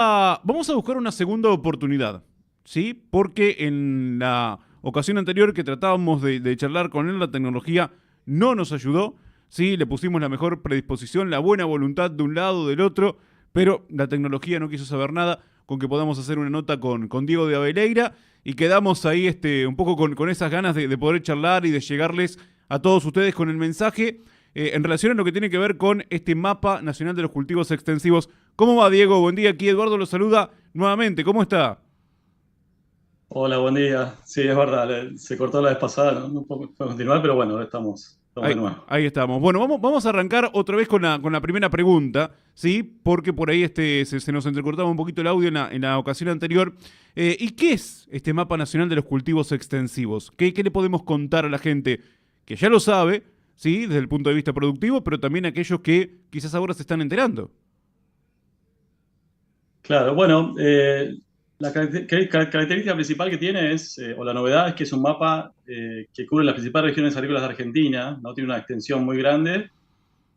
Vamos a buscar una segunda oportunidad, ¿sí? Porque en la ocasión anterior que tratábamos de charlar con él, la tecnología no nos ayudó, ¿sí? Le pusimos la mejor predisposición, la buena voluntad de un lado, del otro, pero la tecnología no quiso saber nada con que podamos hacer una nota con Diego de Aveleira y quedamos ahí un poco con esas ganas de poder charlar y de llegarles a todos ustedes con el mensaje en relación a lo que tiene que ver con este mapa nacional de los cultivos extensivos. ¿Cómo va, Diego? Buen día, aquí Eduardo lo saluda nuevamente. ¿Cómo está? Hola, buen día. Sí, es verdad, se cortó la vez pasada, no puedo continuar, pero bueno, ahora estamos de Ahí, nuevo. ahí estamos. Bueno, vamos a arrancar otra vez con la primera pregunta, ¿sí? Porque por ahí se nos entrecortaba un poquito el audio en la ocasión anterior. ¿Y qué es este mapa nacional de los cultivos extensivos? ¿Qué le podemos contar a la gente que ya lo sabe, ¿sí? Desde el punto de vista productivo, pero también a aquellos que quizás ahora se están enterando. Claro, bueno, la característica principal que tiene es, o la novedad es que es un mapa que cubre las principales regiones agrícolas de Argentina, ¿no? Tiene una extensión muy grande,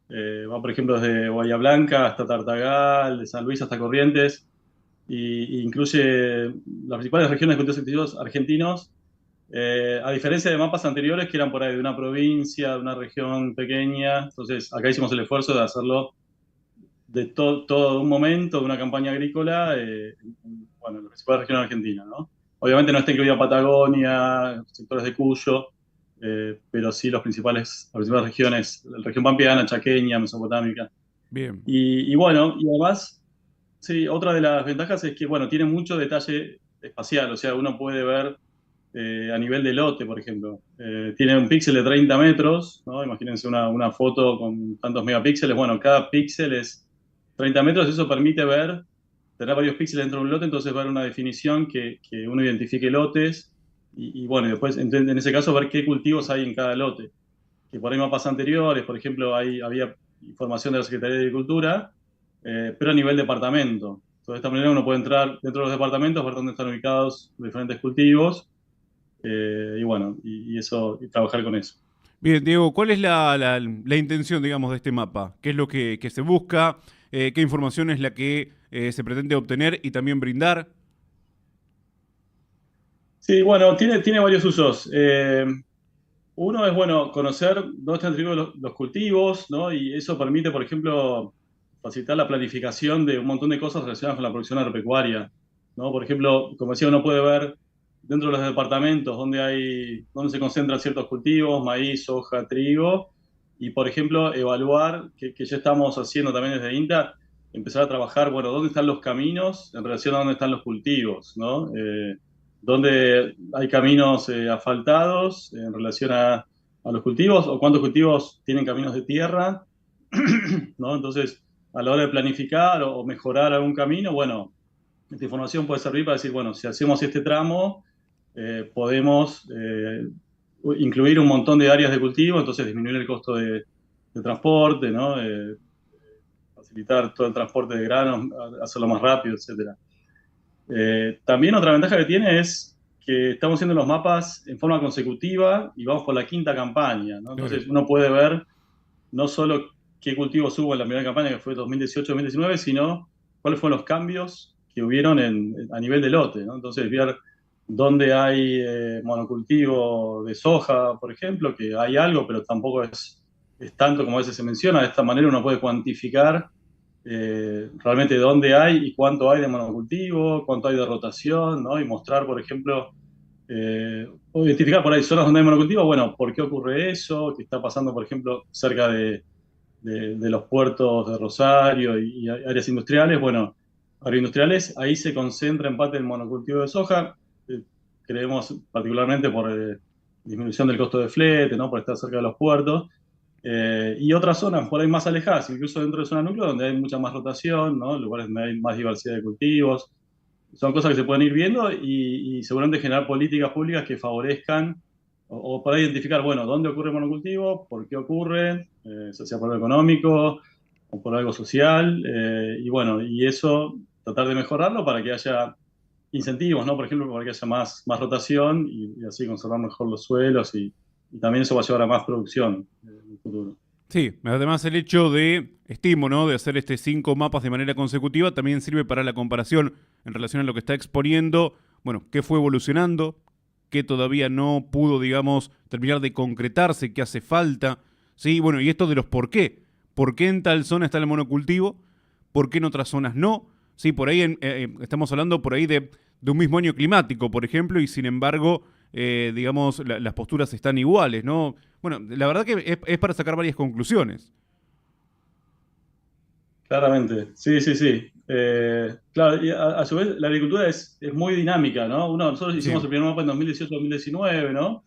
va por ejemplo desde Bahía Blanca hasta Tartagal, de San Luis hasta Corrientes, y incluye las principales regiones de cultivos extensivos argentinos. A diferencia de mapas anteriores que eran por ahí de una provincia, de una región pequeña, entonces acá hicimos el esfuerzo de hacerlo de todo un momento, de una campaña agrícola, bueno, en la principal región argentina, ¿no? Obviamente no está incluida Patagonia, sectores de Cuyo, pero sí las principales regiones, la región pampeana, chaqueña, mesopotámica. Bien. Y bueno, y además, sí, otra de las ventajas es que, bueno, tiene mucho detalle espacial, o sea, uno puede ver a nivel de lote, por ejemplo. Tiene un píxel de 30 metros, ¿no? Imagínense una foto con tantos megapíxeles. Bueno, cada píxel es 30 metros, eso permite ver, tener varios píxeles dentro de un lote, entonces ver una definición que uno identifique lotes y bueno, y después en ese caso ver qué cultivos hay en cada lote. Que por ahí mapas anteriores, por ejemplo, había información de la Secretaría de Agricultura, pero a nivel departamento. Entonces, de esta manera uno puede entrar dentro de los departamentos, ver dónde están ubicados los diferentes cultivos y bueno, y eso, y trabajar con eso. Bien, Diego, ¿cuál es la intención, digamos, de este mapa? ¿Qué es lo que se busca? ¿Qué información es la que se pretende obtener y también brindar? Sí, bueno, tiene varios usos. Uno es, bueno, conocer dónde están distribuidos los cultivos, ¿no? Y eso permite, por ejemplo, facilitar la planificación de un montón de cosas relacionadas con la producción agropecuaria, ¿no? Por ejemplo, como decía, uno puede ver dentro de los departamentos dónde se concentran ciertos cultivos, maíz, soja, trigo, y, por ejemplo, evaluar, que ya estamos haciendo también desde INTA, empezar a trabajar, bueno, dónde están los caminos en relación a dónde están los cultivos, ¿no? Dónde hay caminos asfaltados en relación a los cultivos o cuántos cultivos tienen caminos de tierra, ¿no? Entonces, a la hora de planificar o mejorar algún camino, bueno, esta información puede servir para decir, bueno, si hacemos este tramo, podemos incluir un montón de áreas de cultivo, entonces disminuir el costo de transporte, ¿no? Facilitar todo el transporte de granos, hacerlo más rápido, etcétera. También otra ventaja que tiene es que estamos haciendo los mapas en forma consecutiva y vamos por la quinta campaña, ¿no? Claro. Entonces uno puede ver no solo qué cultivos hubo en la primera campaña, que fue 2018-2019, sino cuáles fueron los cambios que hubieron a nivel de lote, ¿no? Entonces ver dónde hay monocultivo de soja, por ejemplo, que hay algo, pero tampoco es tanto como a veces se menciona. De esta manera uno puede cuantificar realmente dónde hay y cuánto hay de monocultivo, cuánto hay de rotación, ¿no? Y mostrar, por ejemplo, o identificar por ahí zonas donde hay monocultivo, bueno, ¿por qué ocurre eso? ¿Qué está pasando, por ejemplo, cerca de los puertos de Rosario y áreas industriales? Bueno, agroindustriales, ahí se concentra en parte el monocultivo de soja, eh, creemos particularmente por disminución del costo de flete, ¿no? Por estar cerca de los puertos. Y otras zonas por ahí más alejadas, incluso dentro de zona núcleo, donde hay mucha más rotación, ¿no? Lugares donde hay más diversidad de cultivos. Son cosas que se pueden ir viendo y seguramente generar políticas públicas que favorezcan o para identificar, bueno, dónde ocurre el monocultivo, por qué ocurre, sea por algo económico o por algo social, y bueno, y eso tratar de mejorarlo para que haya incentivos, ¿no? Por ejemplo, para que haya más rotación y así conservar mejor los suelos y también eso va a llevar a más producción en el futuro. Sí, además el hecho de, estimo, ¿no?, de hacer 5 mapas de manera consecutiva también sirve para la comparación en relación a lo que está exponiendo, bueno, qué fue evolucionando, qué todavía no pudo, digamos, terminar de concretarse, qué hace falta, sí, bueno, y esto de los por qué en tal zona está el monocultivo, por qué en otras zonas no, sí, por ahí estamos hablando por ahí de un mismo año climático, por ejemplo, y sin embargo, digamos, las posturas están iguales, ¿no? Bueno, la verdad que es para sacar varias conclusiones. Claramente, sí, sí, sí. Claro, y a su vez la agricultura es muy dinámica, ¿no? Nosotros hicimos Sí, el primer mapa en 2018-2019, ¿no?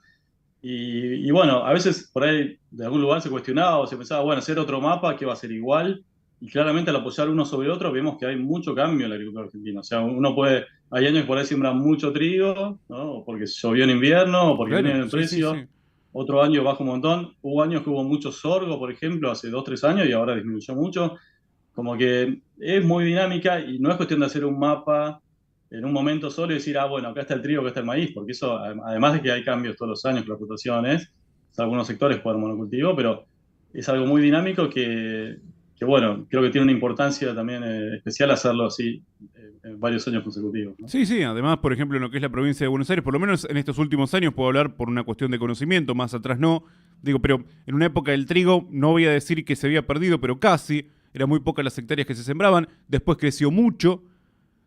Y bueno, a veces por ahí de algún lugar se cuestionaba o se pensaba, bueno, hacer otro mapa que va a ser igual. Y claramente al apoyar uno sobre otro vemos que hay mucho cambio en la agricultura argentina. O sea, hay años que por ahí siembran mucho trigo, ¿no? O porque llovió en invierno, o porque viene claro, en el sí, sí, precio. sí. Otro año baja un montón. Hubo años que hubo mucho sorgo, por ejemplo, hace 2, 3 años y ahora disminuyó mucho. Como que es muy dinámica y no es cuestión de hacer un mapa en un momento solo y decir, ah, bueno, acá está el trigo, acá está el maíz, porque eso, además de que hay cambios todos los años con las rotaciones, algunos sectores juegan monocultivo, pero es algo muy dinámico que, bueno, creo que tiene una importancia también especial hacerlo así en varios años consecutivos, ¿no? Sí, sí, además, por ejemplo, en lo que es la provincia de Buenos Aires, por lo menos en estos últimos años puedo hablar por una cuestión de conocimiento, más atrás no, digo, pero en una época del trigo, no voy a decir que se había perdido, pero casi, eran muy pocas las hectáreas que se sembraban, después creció mucho,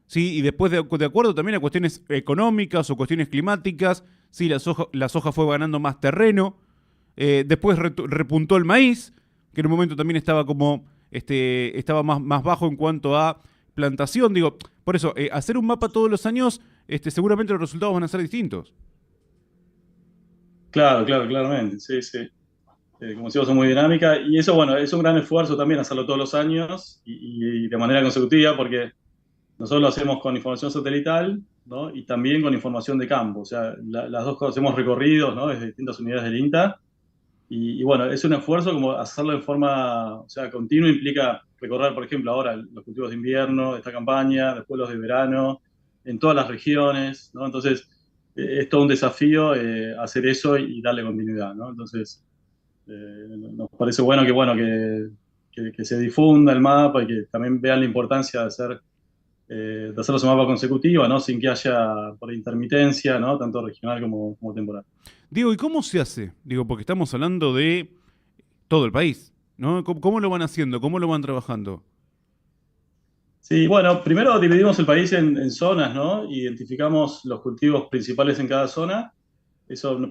sí, y después de acuerdo también a cuestiones económicas o cuestiones climáticas, sí, la soja fue ganando más terreno, después repuntó el maíz, que en un momento también estaba como, estaba más bajo en cuanto a plantación, digo, por eso, hacer un mapa todos los años, seguramente los resultados van a ser distintos. Claro, claro, claramente, sí, sí. Como decimos, son muy dinámicas y eso, bueno, es un gran esfuerzo también hacerlo todos los años y de manera consecutiva porque nosotros lo hacemos con información satelital, ¿no? Y también con información de campo. O sea, las dos cosas, hacemos recorridos, ¿no? Desde distintas unidades del INTA. Y bueno, es un esfuerzo como hacerlo de forma, o sea, continua implica recorrer, por ejemplo, ahora los cultivos de invierno, de esta campaña, después los de verano, en todas las regiones, ¿no? Entonces, es todo un desafío hacer eso y darle continuidad, ¿no? Entonces, nos parece que se difunda el mapa y que también vean la importancia de hacerlo en mapa consecutiva, ¿no? Sin que haya por intermitencia, ¿no? Tanto regional como temporal. Digo, ¿y cómo se hace? Digo, porque estamos hablando de todo el país, ¿no? ¿Cómo lo van haciendo? ¿Cómo lo van trabajando? Sí, bueno, primero dividimos el país en zonas, ¿no? Identificamos los cultivos principales en cada zona.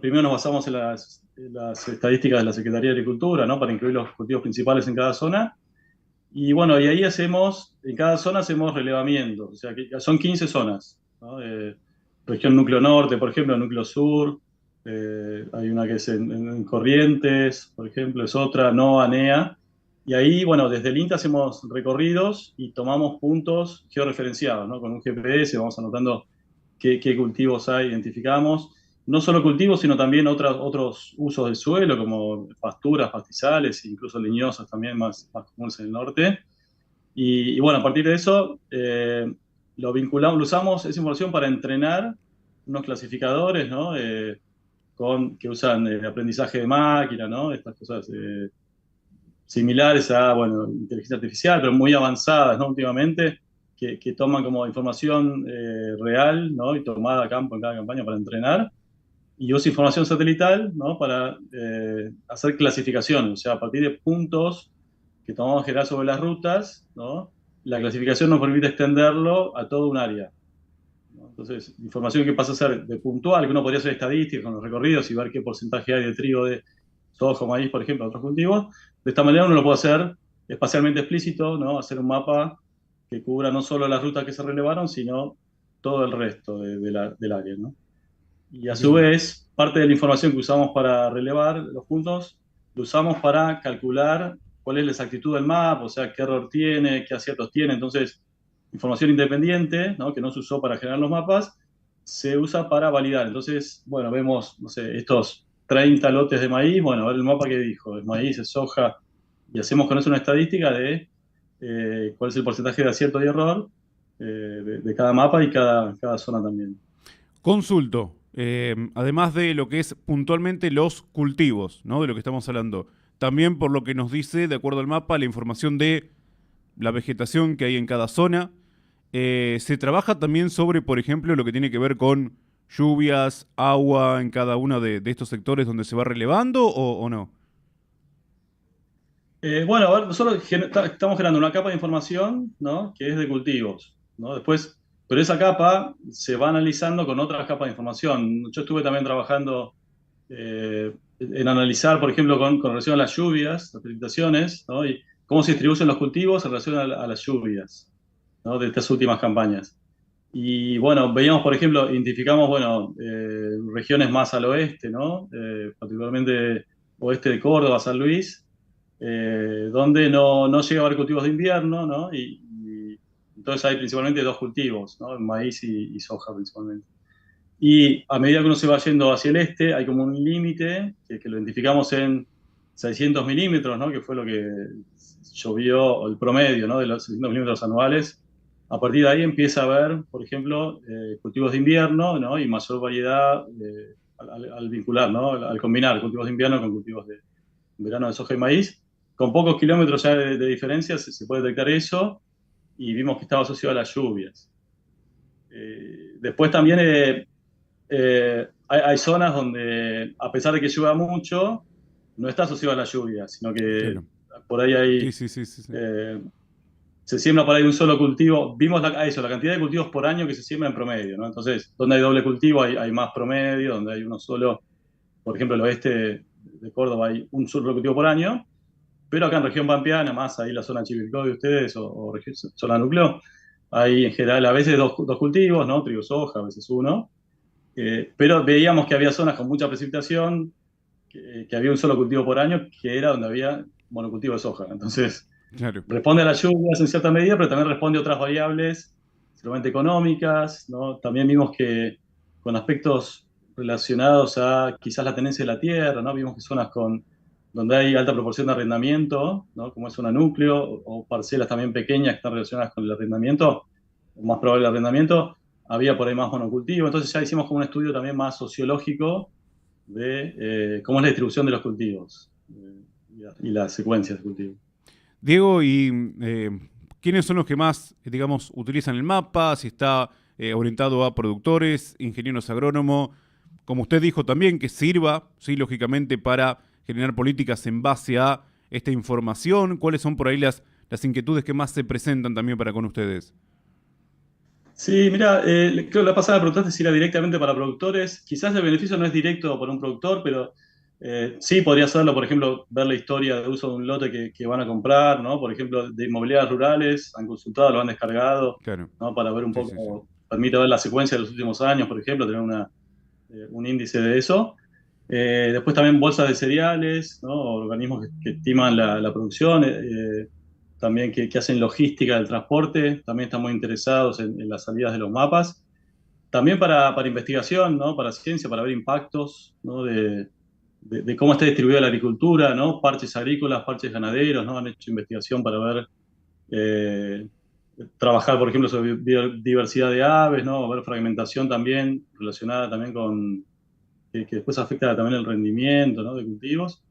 Primero nos basamos en las estadísticas de la Secretaría de Agricultura, ¿no? Para incluir los cultivos principales en cada zona. Y bueno, y ahí en cada zona hacemos relevamientos, o sea, que son 15 zonas, ¿no? Región núcleo norte, por ejemplo, núcleo sur, hay una que es en Corrientes, por ejemplo, es otra, no, ANEA. Y ahí, bueno, desde el INTA hacemos recorridos y tomamos puntos georreferenciados, ¿no? Con un GPS vamos anotando qué cultivos hay, identificamos. No solo cultivos, sino también otros usos del suelo, como pasturas, pastizales, incluso leñosas también más comunes en el norte. Y bueno, a partir de eso, lo usamos esa información para entrenar unos clasificadores, ¿no? Que usan aprendizaje de máquina, ¿no? Estas cosas similares a, bueno, inteligencia artificial, pero muy avanzadas, ¿no? Últimamente, que toman como información real, ¿no? Y tomada a campo en cada campaña para entrenar y usa información satelital, ¿no? Para hacer clasificaciones, o sea, a partir de puntos que tomamos general sobre las rutas, ¿no? La clasificación nos permite extenderlo a todo un área, ¿no? Entonces, información que pasa a ser de puntual, que uno podría hacer estadísticas con los recorridos y ver qué porcentaje hay de trigo, de soja, maíz, por ejemplo, otros cultivos. De esta manera uno lo puede hacer espacialmente explícito, ¿no? Hacer un mapa que cubra no solo las rutas que se relevaron, sino todo el resto del área, ¿no? Y a su Bien. vez, parte de la información que usamos para relevar los puntos, lo usamos para calcular cuál es la exactitud del mapa, o sea, qué error tiene, qué aciertos tiene. Entonces, información independiente, ¿no? Que no se usó para generar los mapas, se usa para validar. Entonces, bueno, vemos, no sé, estos 30 lotes de maíz, bueno, a ver el mapa que dijo, es maíz, es soja, y hacemos con eso una estadística de cuál es el porcentaje de acierto y error de cada mapa y cada zona también. Consulto, además de lo que es puntualmente los cultivos, ¿no? De lo que estamos hablando. también por lo que nos dice, de acuerdo al mapa, la información de la vegetación que hay en cada zona. Se trabaja también sobre, por ejemplo, lo que tiene que ver con lluvias, agua en cada uno de estos sectores donde se va relevando o no. Bueno, a ver, nosotros estamos generando una capa de información, ¿no? Que es de cultivos, ¿no? Después, pero esa capa se va analizando con otras capas de información. Yo estuve también trabajando en analizar, por ejemplo, con relación a las lluvias, las precipitaciones, ¿no? Y cómo se distribuyen los cultivos en relación a las lluvias, ¿no? De estas últimas campañas. Y bueno, veíamos, por ejemplo, identificamos, bueno, regiones más al oeste, ¿no? Particularmente oeste de Córdoba, San Luis, donde no llega a haber cultivos de invierno, ¿no? Y entonces hay principalmente dos cultivos, ¿no? Maíz y soja principalmente. Y a medida que uno se va yendo hacia el este, hay como un límite que lo identificamos en 600 milímetros, ¿no? Que fue lo que llovió, el promedio, ¿no? De los 600 milímetros anuales. A partir de ahí empieza a haber, por ejemplo, cultivos de invierno, ¿no? Y mayor variedad al vincular, ¿no? Al combinar cultivos de invierno con cultivos de verano de soja y maíz. Con pocos kilómetros ya de diferencia se puede detectar eso y vimos que estaba asociado a las lluvias. Después también hay zonas donde, a pesar de que llueva mucho, no está asociado a la lluvia, sino que Claro. por ahí Sí, hay, sí, sí, sí, sí. se siembra por ahí un solo cultivo. Vimos la cantidad de cultivos por año que se siembra en promedio, ¿no? Entonces, donde hay doble cultivo hay más promedio, donde hay uno solo, por ejemplo, el oeste de Córdoba hay un solo cultivo por año, pero acá en región pampeana, más ahí la zona Chivilcoy de ustedes o región, zona núcleo, hay en general a veces dos cultivos, ¿no? Trigo, soja, a veces uno. Pero veíamos que había zonas con mucha precipitación, que había un solo cultivo por año, que era donde había monocultivo de soja. Entonces, Claro. responde a las lluvias en cierta medida, pero también responde a otras variables, seguramente económicas, ¿no? También vimos que con aspectos relacionados a quizás la tenencia de la tierra, ¿no? Vimos que zonas donde hay alta proporción de arrendamiento, ¿no? Como es zona núcleo, o parcelas también pequeñas que están relacionadas con el arrendamiento, o más probable el arrendamiento, había por ahí más monocultivo. Entonces ya hicimos como un estudio también más sociológico de cómo es la distribución de los cultivos y las secuencias de cultivo. Diego, ¿y quiénes son los que más, digamos, utilizan el mapa? Si está orientado a productores, ingenieros agrónomos, como usted dijo también, que sirva, sí, lógicamente, para generar políticas en base a esta información. ¿Cuáles son por ahí las inquietudes que más se presentan también para con ustedes? Sí, mira, creo que la pasada preguntaste si era directamente para productores. Quizás el beneficio no es directo por un productor, pero sí podría serlo, por ejemplo, ver la historia de uso de un lote que van a comprar, ¿no? Por ejemplo, de inmobiliarias rurales, han consultado, lo han descargado, Claro, ¿no? Para ver un sí, sí, sí. poco, permite ver la secuencia de los últimos años, por ejemplo, tener un índice de eso. Después también bolsas de cereales, ¿no? Organismos que estiman la producción, también que hacen logística del transporte, también están muy interesados en las salidas de los mapas. También para investigación, ¿no? Para ciencia, para ver impactos, ¿no? De cómo está distribuida la agricultura, ¿no? Parches agrícolas, parches ganaderos, ¿no? Han hecho investigación para ver, eh, trabajar, por ejemplo, sobre biodiversidad de aves, ¿no? Ver fragmentación también relacionada también con que después afecta también el rendimiento, ¿no? De cultivos.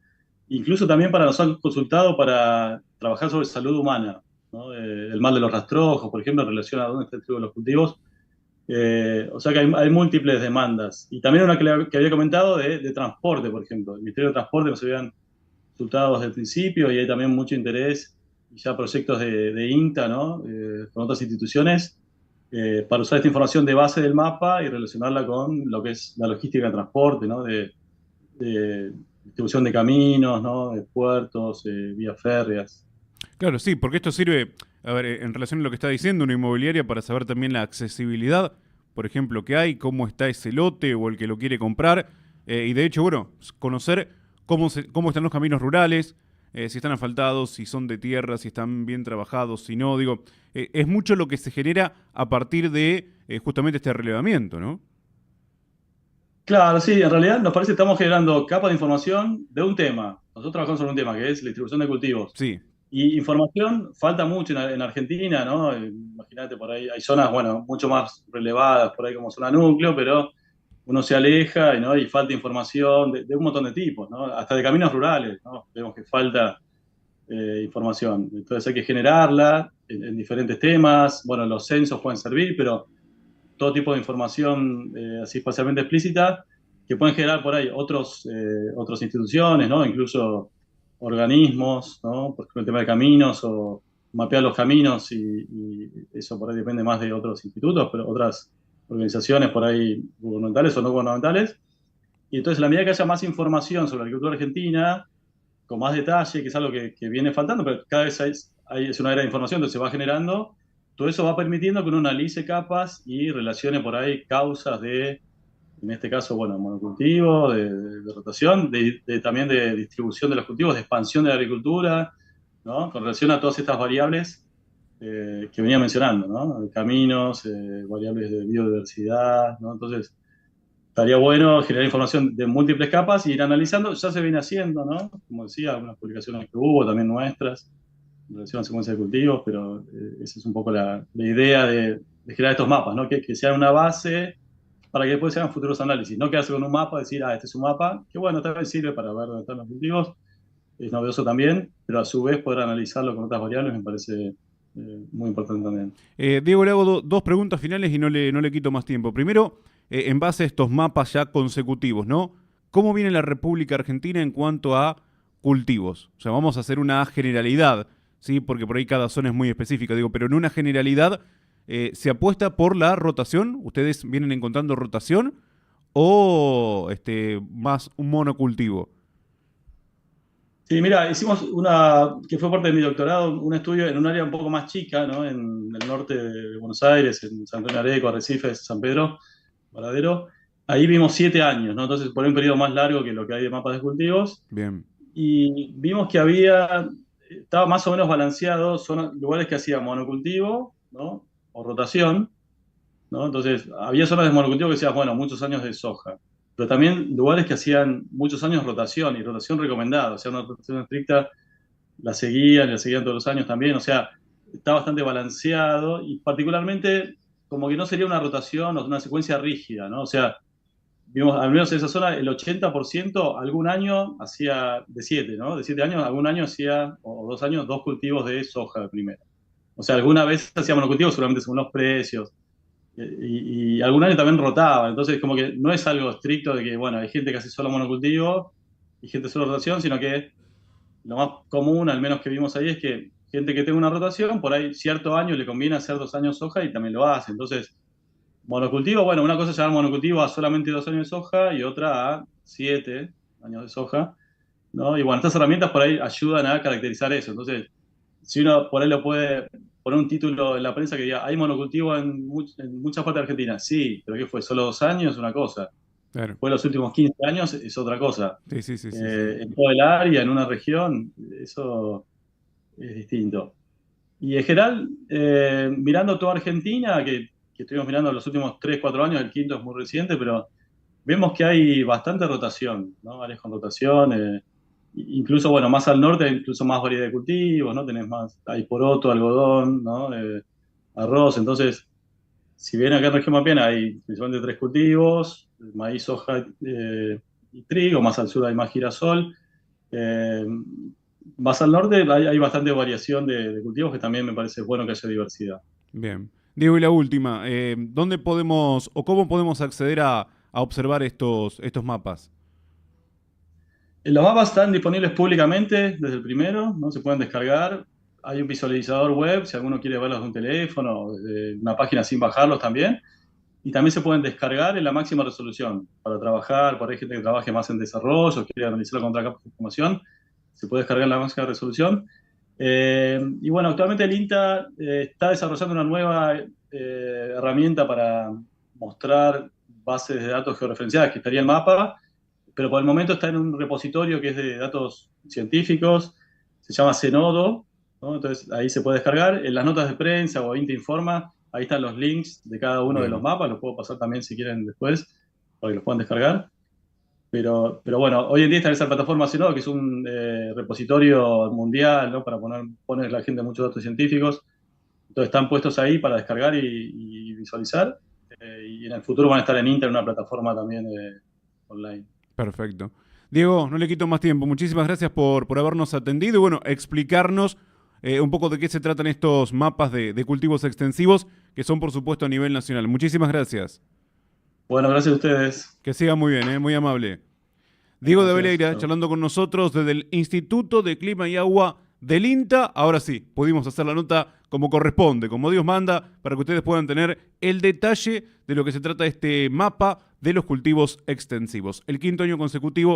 Incluso también nos han consultado para trabajar sobre salud humana, ¿no? El mal de los rastrojos, por ejemplo, en relación a dónde está el trigo de los cultivos. O sea que hay múltiples demandas. Y también una que había comentado de transporte, por ejemplo. El Ministerio de Transporte nos habían consultado desde el principio y hay también mucho interés y ya proyectos de INTA, ¿no? Con otras instituciones, para usar esta información de base del mapa y relacionarla con lo que es la logística de transporte, ¿no? De distribución de caminos, ¿no? De puertos, vías férreas. Claro, sí, porque esto sirve, a ver, en relación a lo que está diciendo una inmobiliaria para saber también la accesibilidad, por ejemplo, que hay, cómo está ese lote o el que lo quiere comprar, y de hecho, bueno, conocer cómo están los caminos rurales, si están asfaltados, si son de tierra, si están bien trabajados, si no, digo, es mucho lo que se genera a partir de justamente este relevamiento, ¿no? Claro, sí, en realidad nos parece que estamos generando capas de información de un tema. Nosotros trabajamos sobre un tema que es la distribución de cultivos. Sí, Y información falta mucho en Argentina, ¿no? Imagínate, por ahí hay zonas, bueno, mucho más relevadas, por ahí como zona núcleo, pero uno se aleja, ¿no? Y falta información de un montón de tipos, ¿no? Hasta de caminos rurales, ¿no? Vemos que falta información. Entonces hay que generarla en diferentes temas. Bueno, los censos pueden servir, pero todo tipo de información así espacialmente explícita que pueden generar por ahí otras instituciones, ¿no? Incluso organismos, ¿no? Por ejemplo, el tema de caminos o mapear los caminos y eso por ahí depende más de otros institutos, pero otras organizaciones por ahí gubernamentales o no gubernamentales. Y entonces, a la medida que haya más información sobre la agricultura argentina, con más detalle, que es algo que viene faltando, pero cada vez es una era de información, entonces se va generando. Todo eso va permitiendo que uno analice capas y relacione por ahí causas de, en este caso, bueno, monocultivo, de rotación, también de distribución de los cultivos, de expansión de la agricultura, ¿no? Con relación a todas estas variables que venía mencionando, ¿no? Caminos, variables de biodiversidad, ¿no? Entonces, estaría bueno generar información de múltiples capas y ir analizando. Ya se viene haciendo, ¿no? Como decía, algunas publicaciones que hubo, también nuestras, en relación a secuencia de cultivos, pero esa es un poco la idea de generar estos mapas, ¿no? Que sean una base para que después se hagan futuros análisis. No quedarse con un mapa, decir, este es un mapa, que bueno, tal vez sirve para ver dónde están los cultivos, es novedoso también, pero a su vez poder analizarlo con otras variables me parece muy importante también. Diego, le hago dos preguntas finales y no le quito más tiempo. Primero, en base a estos mapas ya consecutivos, ¿no? ¿Cómo viene la República Argentina en cuanto a cultivos? O sea, vamos a hacer una generalidad, ¿sí? Porque por ahí cada zona es muy específica, digo, pero en una generalidad se apuesta por la rotación. ¿Ustedes vienen encontrando rotación o más un monocultivo? Sí, mira, hicimos que fue parte de mi doctorado, un estudio en un área un poco más chica, ¿no? En el norte de Buenos Aires, en San Antonio de Areco, Arrecifes, San Pedro, Varadero. Ahí vimos 7 años, ¿no? Entonces, por un periodo más largo que lo que hay de mapas de cultivos. Bien, Y vimos que estaba más o menos balanceado, son lugares que hacían monocultivo, ¿no? O rotación, ¿no? Entonces, había zonas de monocultivo que decías, bueno, muchos años de soja, pero también lugares que hacían muchos años rotación y rotación recomendada, o sea, una rotación estricta la seguían todos los años también, o sea, está bastante balanceado y particularmente como que no sería una rotación o una secuencia rígida, ¿no? O sea, vimos, al menos en esa zona, el 80% algún año hacía de 7, ¿no? De 7 años, algún año hacía, o 2 años, dos cultivos de soja primero. O sea, alguna vez hacía monocultivos, seguramente según los precios, y algún año también rotaba. Entonces, como que no es algo estricto de que, bueno, hay gente que hace solo monocultivo y gente solo rotación, sino que lo más común, al menos que vimos ahí, es que gente que tenga una rotación, por ahí cierto año le conviene hacer 2 años soja y también lo hace. Entonces, monocultivo, bueno, una cosa es llamar monocultivo a solamente 2 años de soja y otra a 7 años de soja, ¿no? Y bueno, estas herramientas por ahí ayudan a caracterizar eso. Entonces, si uno por ahí lo puede poner un título en la prensa que diga, hay monocultivo en muchas partes de Argentina, sí, pero ¿qué fue? ¿Solo 2 años? Una cosa. claro. Después los últimos 15 años es otra cosa. Sí, sí, sí, sí, sí. En todo el área, en una región, eso es distinto. Y en general, mirando toda Argentina, que estuvimos mirando los últimos 3 4 años, el quinto es muy reciente, pero vemos que hay bastante rotación, ¿no? Áreas con rotación, incluso, bueno, más al norte, incluso más variedad de cultivos, ¿no? Tenés más, hay poroto, algodón, ¿no? Arroz, entonces, si bien acá en región Mapiana hay principalmente 3 cultivos, maíz, soja y trigo, más al sur hay más girasol, eh, más al norte hay bastante variación de cultivos que también me parece bueno que haya diversidad. Bien. Diego, y la última, ¿dónde podemos o cómo podemos acceder a observar estos mapas? Los mapas están disponibles públicamente desde el primero, ¿no? Se pueden descargar. Hay un visualizador web, si alguno quiere verlos de un teléfono o desde una página sin bajarlos también. Y también se pueden descargar en la máxima resolución para trabajar, por ahí gente que trabaje más en desarrollo, quiere analizarlo con otra capa de información, se puede descargar en la máxima resolución. Y bueno, actualmente el INTA está desarrollando una nueva herramienta para mostrar bases de datos georreferenciadas, que estaría el mapa, pero por el momento está en un repositorio que es de datos científicos, se llama Zenodo, ¿no? Entonces ahí se puede descargar. En las notas de prensa o INTA Informa, ahí están los links de cada uno de los Bien. mapas, los puedo pasar también si quieren después, para que los puedan descargar. Pero bueno, hoy en día está esa plataforma Zenodo, que es un repositorio mundial, ¿no? Para poner la gente muchos datos científicos. Entonces están puestos ahí para descargar y visualizar. y en el futuro van a estar en Inter, en una plataforma también online. Perfecto. Diego, no le quito más tiempo. Muchísimas gracias por habernos atendido y bueno, explicarnos un poco de qué se tratan estos mapas de cultivos extensivos que son por supuesto a nivel nacional. Muchísimas gracias. Bueno, gracias a ustedes. Que siga muy bien, muy amable. Diego de Gracias. Veleira, Chao. charlando con nosotros desde el Instituto de Clima y Agua del INTA. Ahora sí, pudimos hacer la nota como corresponde, como Dios manda, para que ustedes puedan tener el detalle de lo que se trata este mapa de los cultivos extensivos. El quinto año consecutivo